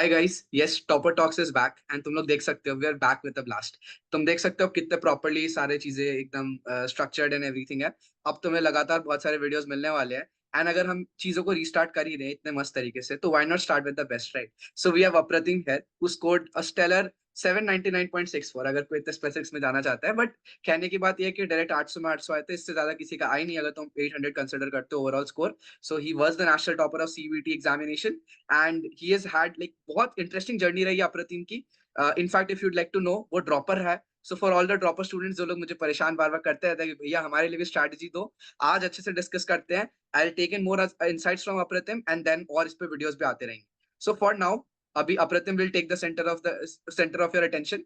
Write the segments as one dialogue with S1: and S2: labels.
S1: Hi guys, yes Topper Talks is back and तुम लोग देख सकते हो we are back with the blast. तुम देख सकते हो कितने प्रॉपर्ली सारे चीजें एकदम स्ट्रक्चर्ड एंड एवरीथिंग है। अब तुम्हें लगातार बहुत सारे वीडियोस मिलने वाले हैं। एंड अगर हम चीजों को रीस्टार्ट कर ही रहे हैं इतने मस्त तरीके से, तो why not start with the best, right? So we have Apratim here who scored a stellar 799.64, अगर कोई इतने स्पेसिफिक्स में जाना चाहता है। बट कहने की बात यह है कि डायरेक्ट 800 में 800 आए थे, इससे ज्यादा किसी का आई नहीं अगर तुम 800 कंसिडर करते हो overall score. So he was the national topper of CUET examination and he has had like बहुत इंटरेस्टिंग जर्नी रही है अप्रतिम की। In fact if you'd like to know, वो ड्रॉपर है। So for all the dropper students जो लोग मुझे परेशान बार बार करते रहते हैं कि भैया हमारे लिए भी स्ट्रैटेजी दो, आज अच्छे से डिस्कस करते हैं। I will take in more insights from Apratim and then और इस पे वीडियोस भी आते रहेंगे। सो फॉर नाउ, अभी Apratim will take the centre of your attention.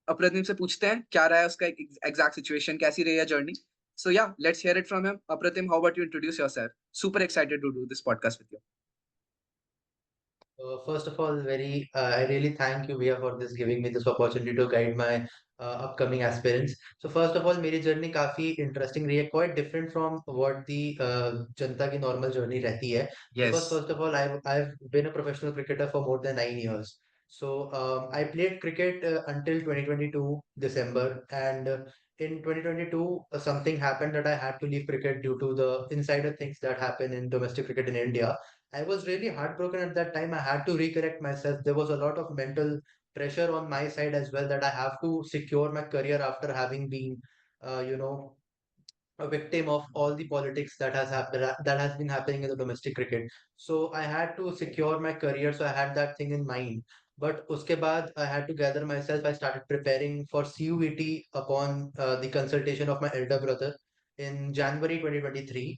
S1: Apratim से पूछते हैं क्या रहा है उसका एग्जैक्ट सिचुएशन, कैसी रही है journey. So yeah let's hear it from him. Apratim, how about you introduce yourself? Super excited to do this podcast with you.
S2: First of all, I really thank you, Via, for this giving me this opportunity to guide my upcoming aspirants. So, first of all, मेरी journey काफी interesting रही है, quite different from what the जनता की normal journey रहती है. Because
S1: yes.
S2: first of all, I've been a professional cricketer for more than 9 years. So, I played cricket until 2022 December, and in 2022, something happened that I had to leave cricket due to the insider things that happen in domestic cricket in India. I was really heartbroken at that time. I had to recorrect myself. There was a lot of mental pressure on my side as well that I have to secure my career after having been, you know, a victim of all the politics that has happened that has been happening in the domestic cricket. So I had to secure my career. So I had that thing in mind. But uske baad, I had to gather myself. I started preparing for CUET upon the consultation of my elder brother in January 2023.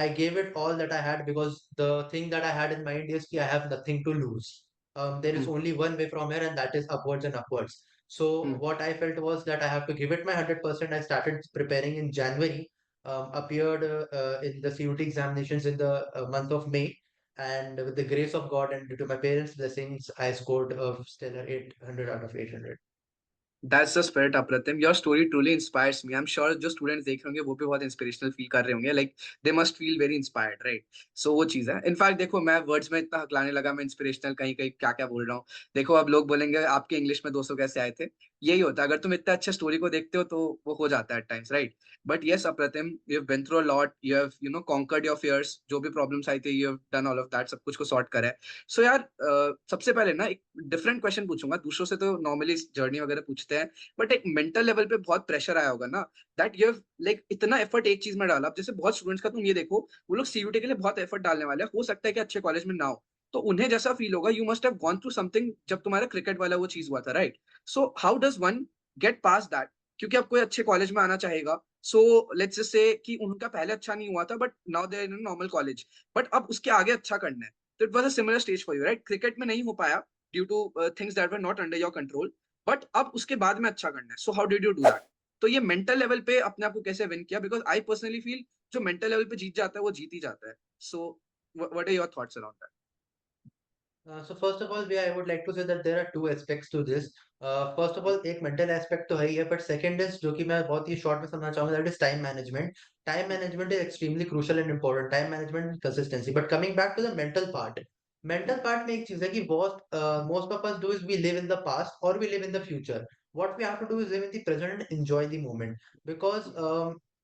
S2: I gave it all that I had because the thing that I had in mind is that I have nothing to lose. There is only one way from here, and that is upwards and upwards. So what I felt was that I have to give it my 100%. I started preparing in January, appeared in the CUT examinations in the month of May, and with the grace of God and due to my parents' blessings, I scored a stellar 800 out of 800.
S1: That's the spirit Apratim, your story truly inspires me. I am sure जो students देख रहे होंगे वो भी बहुत inspirational feel कर रहे होंगे, like they must feel very inspired, right? So वो चीज है। इनफैक्ट देखो, मैं वर्ड्स में इतना हकलाने लगा, मैं इंस्पिरेशनल कहीं कहीं क्या क्या बोल रहा हूँ। देखो, अब लोग बोलेंगे आपके इंग्लिश में 200 कैसे आए थे। यही होता है, अगर तुम इतने अच्छे स्टोरी को देखते हो तो वो हो जाता है at times, right? But yes Apratim, you have been through a lot, you have conquered your fears. जो भी प्रॉब्लम्स आई थी, you have done all of that, सब कुछ को सॉर्ट करा है। सो यार, सबसे पहले ना एक डिफरेंट क्वेश्चन पूछूंगा। दूसरों से तो नॉर्मली जर्नी वगैरह पूछते हैं, बट एक मेंटल लेवल पे बहुत प्रेशर आया होगा ना, दैट यू हैव लाइक इतना एफर्ट एक चीज में डाला। अब जैसे बहुत स्टूडेंट्स का तुम ये देखो, वो लोग सीयूटी के लिए बहुत एफर्ट डालने वाले हैं, हो सकता है कि अच्छे कॉलेज में ना हो, तो उन्हें जैसा फील होगा, you must have gone through something जब तुम्हारा क्रिकेट वाला वो चीज हुआ था, right? So how does one get pass that? क्योंकि अब कोई अच्छे कॉलेज में आना चाहेगा। सो लेट्स जस्ट से कि उनका पहले अच्छा नहीं हुआ था, but now they are in normal college, but अब उसके आगे अच्छा करना है। तो it was a similar stage for you, right? Cricket में नहीं हो पाया due to things that were not under your control, but अब उसके बाद में अच्छा करना है। So how did you do that? तो ये मेंटल लेवल पे अपने आप को कैसे विन किया? बिकॉज आई पर्सनली फील जो मेंटल लेवल पे जीत जाता है वो जीत ही जाता है। So what are your thoughts around that?
S2: So first of all, I would like to say that there are two aspects to this. First of all, एक mental aspect तो है ही है, but second is जो कि मैं बहुत ही short में समझना चाहूंगा, that is time management. Time management is extremely crucial and important. Time management and consistency. But coming back to the mental part में एक चीज है कि most of us do is we live in the past or we live in the future. What we have to do is live in the present and enjoy the moment. Because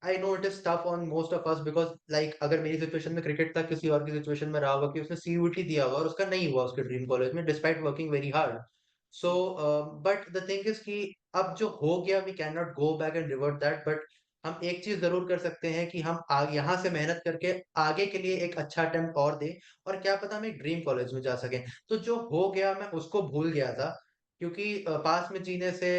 S2: I know it is tough on most of us because like अगर मेरी situation में cricket था, किसी और की situation में रहा होगा कि उसने सीयूटी दिया होगा और उसका नहीं हुआ उसके ड्रीम कॉलेज में despite working very hard. So but the thing is कि अब जो हो गया we can not go back and revert that. But हम एक चीज जरूर कर सकते हैं कि हम आगे यहाँ से मेहनत करके आगे के लिए एक अच्छा अटेम्प्ट और दें, और क्या पता हम एक ड्रीम कॉलेज में जा सकें. तो जो हो गया मैं उसको भूल गया था, क्योंकि पास में जीने से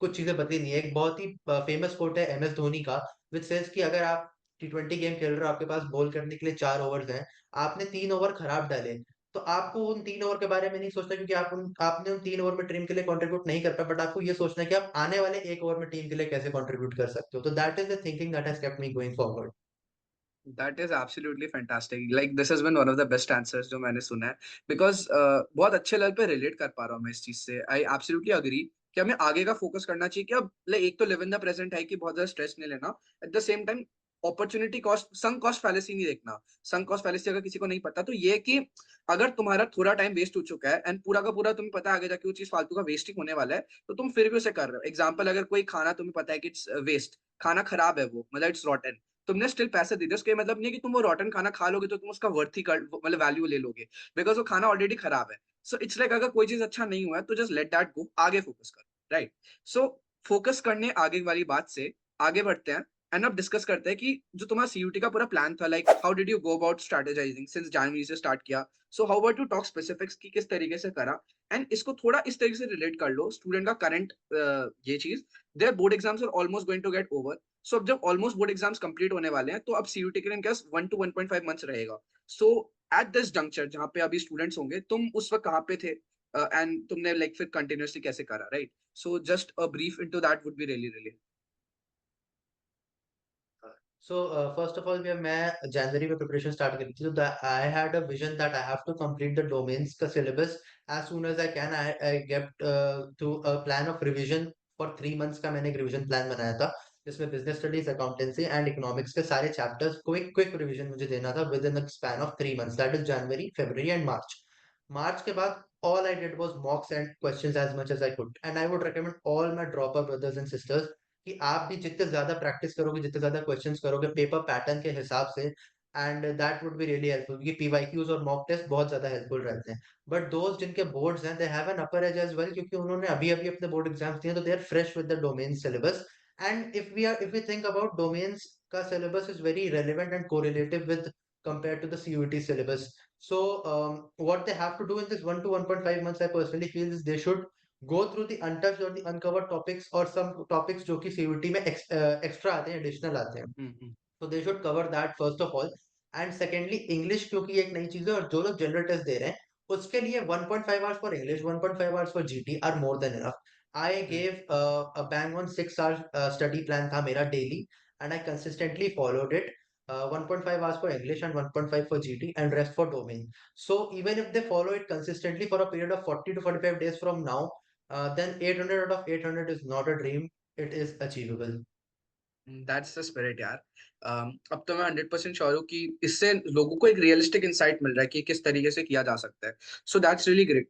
S2: कुछ चीजें बदली नहीं है. एक बहुत ही फेमस कोट है MS धोनी का, विच सेज कि अगर आप T20 गेम खेल रहे हो, आपके पास बॉल करने के लिए 4 ओवर्स हैं, आपने 3 ओवर खराब डाले, तो आपको उन 3 ओवर के बारे में नहीं सोचना, क्योंकि आपने उन 3 ओवर में टीम के लिए कंट्रीब्यूट नहीं कर पाया. बट आपको ये सोचना है कि आप आने वाले 1 ओवर में टीम के लिए कैसे कंट्रीब्यूट कर सकते हो. तो that is the thinking that has kept me going forward.
S1: That is absolutely fantastic, like this has been one of the best answers जो मैंने सुना है। बिकॉज बहुत अच्छे लेवल पे रिलेट कर पा रहा हूँ मैं इस चीज से। आई एब्सोल्युटली अग्री कि हमें आगे का फोकस करना चाहिए कि अब like, एक तो लिव इन द प्रेजेंट है कि बहुत ज्यादा स्ट्रेस नहीं लेना। At the same time opportunity cost, sunk cost fallacy नहीं देखना। संक कॉस्ट फैलेसी अगर किसी को नहीं पता तो ये कि अगर तुम्हारा थोड़ा टाइम वेस्ट हो चुका है एंड पूरा का पूरा तुम्हें पता है आगे जाके वो चीज फालतू का वेस्ट ही होने वाला है, तो तुम फिर भी उसे कर रहे हो। एग्जाम्पल, अगर कोई खाना तुम्हें पता है कि इट्स वेस्ट, खाना खराब है, वो मतलब इट्स रॉटन, तुमने स्टिल पैसे दे दिए, उसका ये मतलब नहीं है कि तुम वो रॉटन खाना खा लोगे तो तुम उसका वर्थ ही मतलब वैल्यू ले लोगे, बिकॉज वो खाना ऑलरेडी खराब है। सो इट्स लाइक अगर कोई चीज अच्छा नहीं हुआ है तो जस्ट लेट दैट गो, आगे फोकस करो, राइट। सो फोकस करने आगे वाली बात से आगे बढ़ते हैं एंड अब डिस्कस करते हैं कि जो तुम्हारा सीयूटी का पूरा प्लान था, like how did you go about strategizing since जनवरी से स्टार्ट किया। So how about to talk specifics की किस तरीके से करा, एंड इसको थोड़ा इस तरीके से रिलेट कर लो स्टूडेंट का करंट ये चीज, there board exams are almost going to get over. So अब जब ऑलमोस्ट बोर्ड एग्जाम्स कंप्लीट होने वाले हैं तो अब सीयूटी के लिए इनके पास 1 to 1.5 मंथ्स रहेगा। सो एट दिस जंक्चर जहाँ पे अभी स्टूडेंट्स होंगे, तुम उस वक्त कहाँ पे थे एंड तुमने लाइक फिर कंटिन्यूअसली कैसे करा, right. So just a brief into that would be really really.
S2: So first of all, मैं जनवरी में प्रिपरेशन स्टार्ट करी थी, तो I had a vision that I have to complete the domains का syllabus as soon as I can. I get to a plan of revision for 3 months का। मैंने एक revision plan बनाया था जिसमें business studies, accountancy and economics के सारे chapters को एक क्विक रिवीजन मुझे देना था within the span of 3 months, that is January, February and March. March के बाद all I did was mocks and questions as much as I could, and I would recommend all my dropper brothers and sisters कि आप भी जितने ज्यादा practice करोगे, जितने ज्यादा क्वेश्चंस करोगे पेपर पैटर्न के हिसाब से, and that would be really helpful, क्योंकि पीवाईक्यूज और मॉक टेस्ट बहुत ज्यादा हेल्पफुल रहते हैं। बट दोस्त जिनके बोर्ड्स हैं, they have an upper edge as well, क्योंकि उन्होंने अभी अभी अपने बोर्ड एग्जाम्स दिए, तो they are fresh with the domain syllabus. And if we think about domains का syllabus is very relevant and correlative with compared to the CUET syllabus. So what they have to do in this 1 to 1.5 months, I personally feel is they should go through the untouched or the uncovered topics, or some topics जो कि CUET में extra आते हैं, additional आते हैं,
S1: हम्म।
S2: so they should cover that first of all. And secondly, English क्योंकि एक नई चीज है, और जो लोग जनरल टेस्ट दे रहे हैं उसके लिए 1.5 hours for English, 1.5 hours for GT are more than enough. I gave a bang on 6 hour study plan था मेरा daily, and I consistently followed it. 1.5 hours for English and 1.5 for GT and rest for domain. So even if they follow it consistently for a period of 40 to 45 days from now, then 800 out of 800 is not a dream, it is achievable.
S1: That's the spirit यार। अब तो मैं 100% sure हूँ कि इससे लोगों को एक रियलिस्टिक इंसाइट मिल रहा है कि किस तरीके से किया जा सकता है। So that's really great.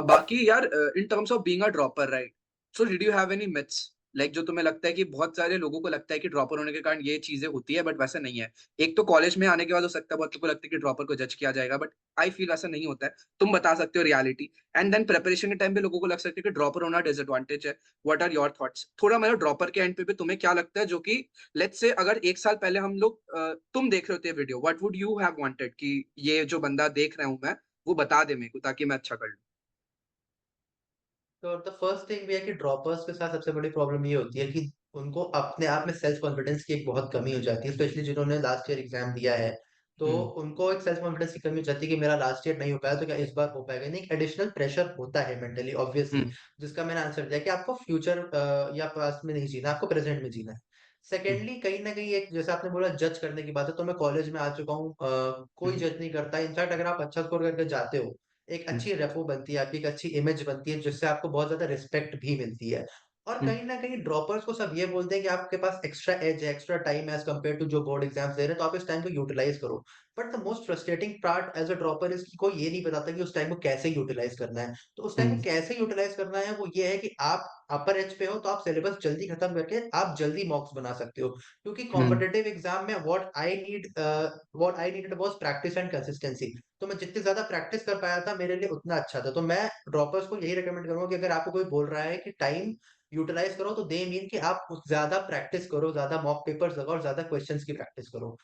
S1: बाकी यार, in terms of being a dropper, right, so did you have any myths, like जो तुम्हें लगता है कि बहुत सारे लोगों को लगता है कि ड्रॉपर होने के कारण ये चीजें होती है, बट वैसा नहीं है। एक तो कॉलेज में आने के बाद हो सकता है बहुत लोगों को लगता है कि ड्रॉपर को जज किया जाएगा, बट आई फील ऐसा नहीं होता है। तुम बता सकते हो रियलिटी। एंड देन प्रिपरेशन के टाइम पे लोगों को लग सकता है कि ड्रॉपर होना डिसएडवांटेज है। व्हाट आर योर थॉट्स, थोड़ा मतलब ड्रॉपर के एंड पे भी तुम्हें क्या लगता है, जो कि लेट्स से अगर 1 साल पहले हम लोग तुम देख रहे होते video, what would you have wanted कि ये जो बंदा देख रहा हूं मैं, वो बता दे मेरे को ताकि मैं अच्छा कर लूं।
S2: तो द फर्स्ट थिंग भी है कि ड्रॉपर्स के साथ सबसे बड़ी प्रॉब्लम ये होती है कि उनको अपने आप में सेल्फ कॉन्फिडेंस की एक बहुत कमी हो जाती है, स्पेशली जिन्होंने लास्ट ईयर एग्जाम दिया है। तो
S1: हम्म।
S2: उनको एक सेल्फ कॉन्फिडेंस की कमी हो जाती है कि मेरा लास्ट ईयर नहीं हो पाया तो क्या इस बार हो पाएगा नहीं। एक एडिशनल प्रेशर होता है मेंटली ऑब्वियसली,
S1: हम्म।
S2: जिसका मैंने आंसर दिया कि आपको फ्यूचर या पास्ट में नहीं जीना, आपको प्रेजेंट में जीना है।
S1: हम्म।
S2: सेकेंडली, कहीं ना कहीं एक जैसे आपने बोला जज करने की बात है, तो मैं कॉलेज में आ चुका हूँ, कोई
S1: हम्म।
S2: जज नहीं करता। इनफैक्ट अगर आप अच्छा स्कोर करके जाते हो, एक
S1: हम्म।
S2: अच्छी रेपो बनती है आपकी, एक अच्छी इमेज बनती है, जिससे आपको बहुत ज्यादा रिस्पेक्ट भी मिलती है। और
S1: हम्म।
S2: कहीं ना कहीं ड्रॉपर्स को सब ये बोलते हैं कि आपके पास एक्स्ट्रा एज है, extra time as compare to जो बोर्ड एग्जाम्स दे रहे हैं, तो आप इस टाइम को यूटिलाइज करो। But the most frustrating part as a dropper is कि कोई ये नहीं बताता कि उस टाइम को कैसे यूटिलाइज करना है। तो उस टाइम को
S1: हम्म।
S2: कैसे यूटिलाइज करना है, वो ये है कि आप अपर एज पे हो तो आप सिलेबस जल्दी खत्म करके आप जल्दी मॉक्स बना सकते हो। क्योंकि
S1: हम्म।
S2: कॉम्पिटेटिव एग्जाम में what I needed was practice and consistency. तो मैं जितनी ज्यादा प्रैक्टिस कर पाया था मेरे लिए उतना अच्छा था। तो मैं ड्रॉपर्स को यही रिकमेंड करूंगा कि अगर आपको कोई बोल रहा है कि टाइम यूटिलाइज करो, तो दे मीन कि आप ज्यादा प्रैक्टिस करो, ज्यादा मॉक पेपर्स लगाओ और ज्यादा क्वेश्चंस की प्रैक्टिस करो।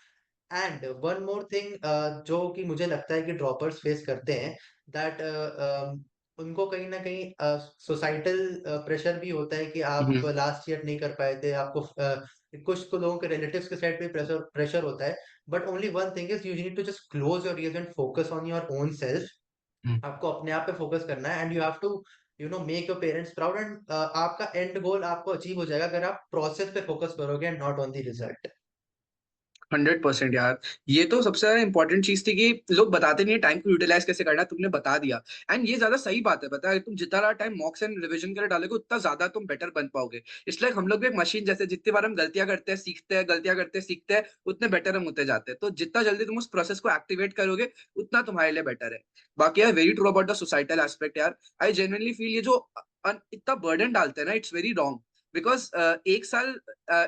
S2: एंड वन मोर थिंग जो कि मुझे लगता है कि ड्रॉपर्स फेस करते हैं, दैट उनको कहीं ना कहीं सोसाइटल प्रेशर भी होता है कि आप
S1: हम्म।
S2: लास्ट ईयर नहीं कर पाए थे। आपको कुछ को लोगों के रिलेटिव्स के साइड पे प्रेशर प्रेशर होता है। But only one thing is you need to just close your ears and focus on your own self.
S1: Hmm.
S2: आपको अपने आप पे फोकस करना है, and you have to make your parents proud, and आपका end goal आपको achieve हो जाएगा अगर आप प्रोसेस पे फोकस करोगे and not on the result.
S1: 100% यार। ये तो सबसे ज्यादा इंपॉर्टेंट चीज थी कि लोग बताते नहीं है टाइम को यूटिलाइज कैसे करना है, तुमने बता दिया। एंड ये ज्यादा सही बात है, पता है तुम जितना टाइम मॉक्स एंड रिवीजन के लिए डालोगे उतना ज्यादा तुम बेटर बन पाओगे। इसलिए हम लोग भी एक मशीन जैसे, जितनी बार हम गलतियां करते हैं सीखते हैं, गलतियां करते हैं सीखते हैं, उतने बेटर हम होते जाते हैं। तो जितना जल्दी तुम उस प्रोसेस को एक्टिवेट करोगे उतना तुम्हारे लिए बेटर है। बाकी यार very true about the societal aspect यार। आई जेन्युइनली फील ये जो इतना बर्डन डालते हैं ना, इट्स वेरी रॉन्ग। बिकॉज एक साल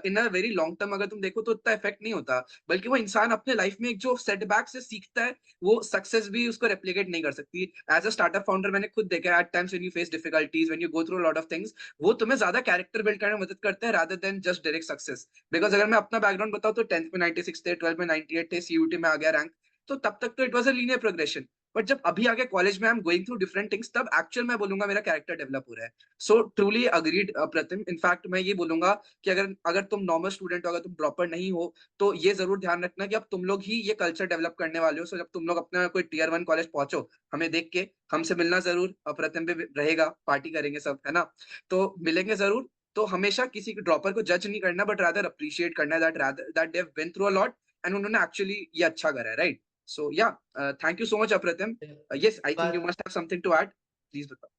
S1: इन अ वेरी लॉन्ग टर्म अगर तुम देखो तो उतना इफेक्ट नहीं होता, बल्कि वो इंसान अपने लाइफ में एक जो सेटबैक से सीखता है वो सक्सेस भी उसको रेप्लिकेट नहीं कर सकती। एज अ स्टार्टअप फाउंडर मैंने खुद देखा है, at times when you face difficulties, when you go through lot of things, वो तुम्हें ज्यादा कैरेक्टर बिल्ड करने में मदद करते हैं rather than just direct success. Because अगर मैं अपना बैकग्राउंड बताऊं तो 10th में 96 थे, 12th में 98 थे, सीयूटी में आ गया रैंक। तो तब तक तो it was a linear progression. But जब अभी आगे कॉलेज में I am going through different things, तब एक्चुअल मैं बोलूंगा मेरा कैरेक्टर डेवलप हो रहा है। सो ट्रूली अग्रीड प्रतिम। इनफैक्ट मैं ये बोलूंगा कि अगर अगर तुम नॉर्मल स्टूडेंट हो, अगर तुम ड्रॉपर नहीं हो, तो ये जरूर ध्यान रखना कि अब तुम लोग ही ये कल्चर डेवलप करने वाले हो। सो जब तुम लोग अपना कोई टीयर 1 कॉलेज पहुंचो, हमें देख के हमसे मिलना जरूर। प्रतिम भी रहेगा, पार्टी करेंगे सब, है ना? तो मिलेंगे जरूर। तो हमेशा किसी ड्रॉपर को जज नहीं करना, बट रादर अप्रिशिएट करना that they have been through a lot and उन्होंने एक्चुअली ये अच्छा करा है, right? So yeah, thank you so much Apratim. Yes, I think you
S2: बात
S1: must have something to add. Please बताओ।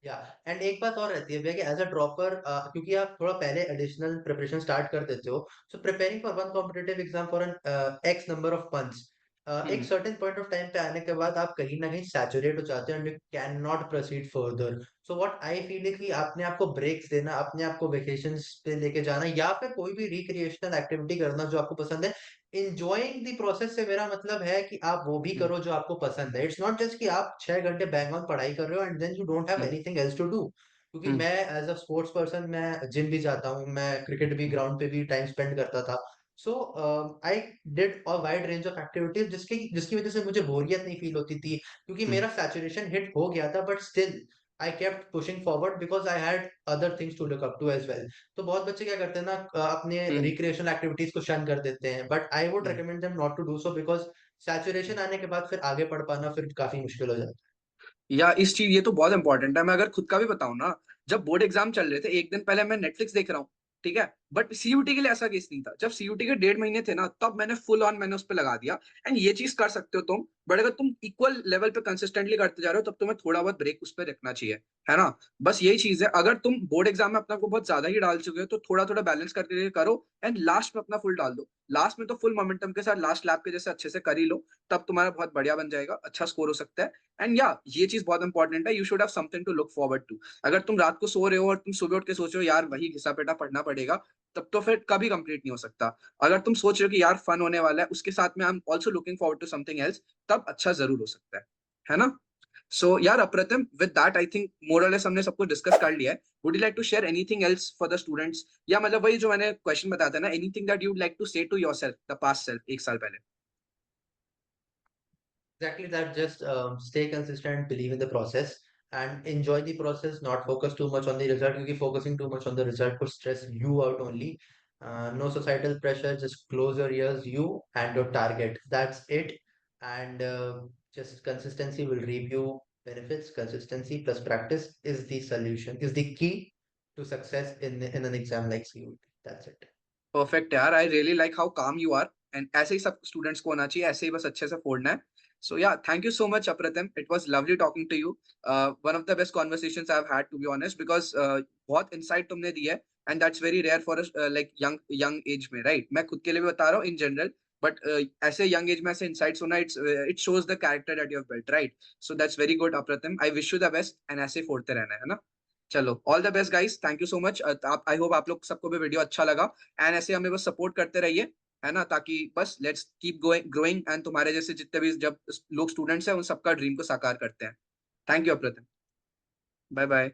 S2: या एंड एक बात और रहती है भैया कि एज अ ड्रॉपर, क्योंकि आप थोड़ा पहले एडिशनल प्रिपरेशन स्टार्ट कर देते हो, so preparing for one competitive exam for an X number of months, एक
S1: hmm.
S2: Certain point of time पे आने के बाद आप कहीं ना कहीं सैचुरेट हो जाते हैं and you can not proceed further. So what I feel है कि अपने आप को ब्रेक्स देना, अपने आप को वेकेशंस पे लेके जाना, या फिर कोई भी रिक्रिएशनल एक्टिविटी करना जो आपको पसंद है। इंजॉइंग द प्रोसेस से मेरा मतलब है कि आप वो भी
S1: हम्म।
S2: करो जो आपको पसंद है। इट्स नॉट जस्ट कि आप 6 घंटे बैंग ऑन पढ़ाई कर रहे हो and then you don't have
S1: hmm.
S2: Anything else to do. क्योंकि
S1: हम्म।
S2: मैं एज अ स्पोर्ट्स पर्सन, मैं जिम भी जाता हूँ, मैं क्रिकेट भी
S1: हम्म।
S2: ग्राउंड पे भी टाइम स्पेंड करता था। So I did a wide range of activities जिसकी जिसकी वजह से मुझे बोरियत नहीं फील होती थी, क्योंकि
S1: हम्म।
S2: मेरा सैचुरेशन हिट हो गया था। But still I kept pushing forward because I had other things to look up to as well. तो बहुत बच्चे क्या करते हैं ना, अपने
S1: हम्म।
S2: रिक्रिएशनल एक्टिविटीज को शन कर देते हैं, but I would
S1: hmm.
S2: Recommend them not to do so because saturation आने के बाद फिर आगे पढ़ पाना फिर काफी मुश्किल हो जाता
S1: या इस चीज, ये तो बहुत इंपॉर्टेंट है। मैं अगर खुद का भी बताऊं ना, जब बोर्ड एग्जाम चल रहे थे एक दिन पहले मैं नेटफ्लिक्स देख रहा हूँ, ठीक है? बट सीयूटी के लिए ऐसा केस नहीं था। जब सीयूटी के 1.5 महीने थे ना, तब मैंने फुल ऑन मैंने उस पर लगा दिया। एंड ये चीज कर सकते हो तुम, बट अगर तुम इक्वल लेवल पे कंसिस्टेंटली करते जा रहे हो, तब तुम्हें थोड़ा बहुत ब्रेक उस पर रखना चाहिए, है ना? बस यही चीज है। अगर तुम बोर्ड एग्जाम में अपना को बहुत ज्यादा ही डाल चुके हो, तो थोड़ा थोड़ा बैलेंस करके करो। एंड लास्ट में अपना फुल डाल दो। लास्ट में तो फुल मोमेंटम के साथ लास्ट लैप के जैसे अच्छे से कर ही लो। तब तुम्हारा बहुत बढ़िया बन जाएगा, अच्छा स्कोर हो सकता है। एंड या, ये चीज बहुत इंपॉर्टेंट है, you should have something to look forward to. अगर तुम रात को सो रहे हो और तुम सुबह उठ के सोच रहे हो यार वही घिसा पेटा पढ़ना पड़ेगा, तब तो फिर कभी कंप्लीट नहीं हो सकता। अगर तुम सोच रहे हो कि यार फन होने वाला है, उसके साथ में I am also looking forward to something else, तब अच्छा जरूर हो सकता है ना? सो यार Apratim, with that I think more और लेस हमने सब कुछ डिस्कस कर लिया है। Would you like to share anything else for the students? या मतलब वही जो मैंने क्वेश्चन बताया था ना, anything that you would like to say to yourself, the past self, एक साल पहले?
S2: exactly that. Just stay consistent, believe in the process, and enjoy the process. Not focus too much on the result, because focusing too much on the result could stress you out only. No societal pressure. Just close your ears, you and your target. That's it. And just consistency will reap you benefits. Consistency plus practice is the solution. Is the key to success in an exam like CUT. That's it.
S1: Perfect यार, I really like how काम you are. And ऐसे ही सब students को होना चाहिए, ऐसे ही बस अच्छे से फोड़ना है। So yeah, thank you so much Apratim, it was lovely talking to you. One of the best conversations I have had, to be honest, because बहुत इंसाइट तुमने दिया है। And that's very rare for like young young age में, राइट? मैं खुद के लिए भी बता रहा हूँ इन जनरल। बट ऐसे यंग एज में ऐसे इंसाइट्स होना, it shows the character that you have built, right? So that's very good अप्रतिम, I wish you the best, and ऐसे ही फोड़ते रहना है ना? चलो, all the best guys, thank you so much. आप, आई होप आप लोग सबको भी वीडियो अच्छा लगा। एंड ऐसे हमें बस सपोर्ट करते रहिए, है ना? ताकि बस let's keep going growing, and तुम्हारे जैसे जितने भी जब लोग स्टूडेंट्स हैं उन सबका ड्रीम को साकार करते हैं। Thank you Apratim. Bye bye.